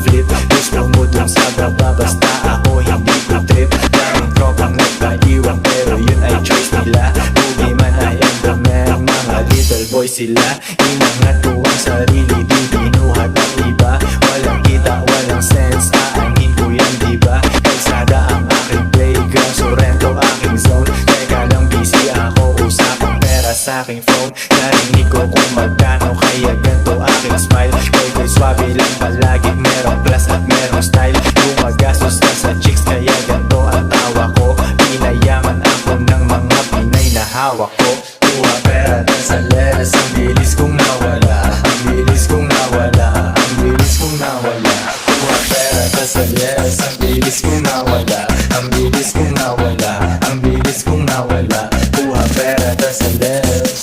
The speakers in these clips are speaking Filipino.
flip. Gusto mo dun sa baba, basta ako hindi ko trip. Daming tropang nagpaiwan pero yun ay choice nila. Bugi man I am the man, mga little boy sila. Inangat ko ang sarili, di binuhat ang iba. Walang kita, walang sense, aanhin ko yan diba? Kalsada ang aking playground, Sorrento aking zone. Teka lang busy ako, usapang pera sa aking phone. Narinig ko kung magkano, kaya ganito aking smile. Ko'y swabe lang palagi, merong class at merong style. Gumagastos ka sa chicks, kaya ganito ang tawa ko. Pinayaman ako ng mga Pinay na hawak ko. Kuha pera dun sa leres, ang bilis kong nawala. Ang bilis kong nawala, ang bilis kong nawala. Kuha pera dun sa leres, ang bilis kong nawala. Ang bilis kong nawala, ang bilis kong nawala. Kuha pera dun sa leres.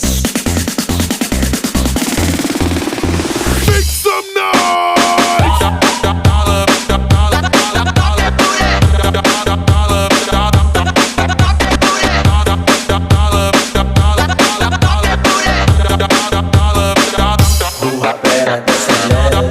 Make some noise! Kuha pera dun sa leres.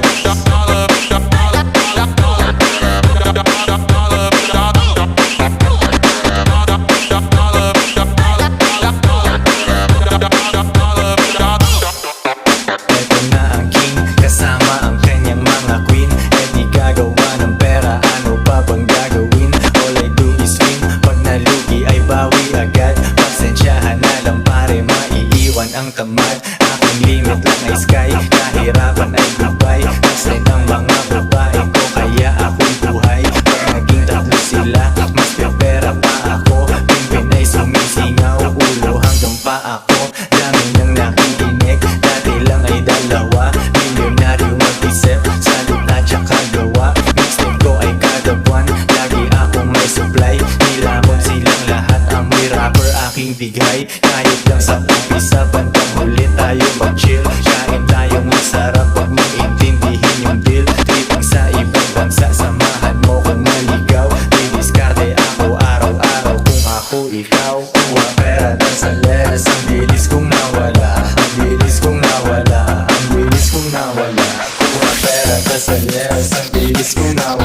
Eto na ang king, kasama ang kanyang mga queen. Eh di gagawa ng pera, ano pa bang gagawin? All I do is win, pag nalugi ay bawi agad. Pasensyahan na lang pare, maiiwan ang tamad. Aking limit lang ay sky, kahirapan ay gabay. Kasi ng mga babae ko, kaya ako'y buhay. Pag naging tatlo sila, mas pera pa ako. Pimpin ay sumisingaw, ulo hanggang pa ako. Dami nang nakikinig, dati lang ay dalawa. Milyonaryo mag-isip, salita tsaka gawa. Mixtape ko ay kada buwan, lagi akong may supply. Nilamon silang lahat, amoy rapper aking bigay. Kahit lang sa umpisa, bandang huli tayo mag-chill. Kain tayong masarap, pag maintindihin yung deal. Tripping sa ibang bansa, samahan mo kung maligaw. Didiskarte ako araw-araw kung ako ikaw. Kuha pera dun sa leres, ang bilis kong nawala. Ang bilis kong nawala, ang bilis kong nawala. Kuha pera dun sa leres, ang bilis kong nawala.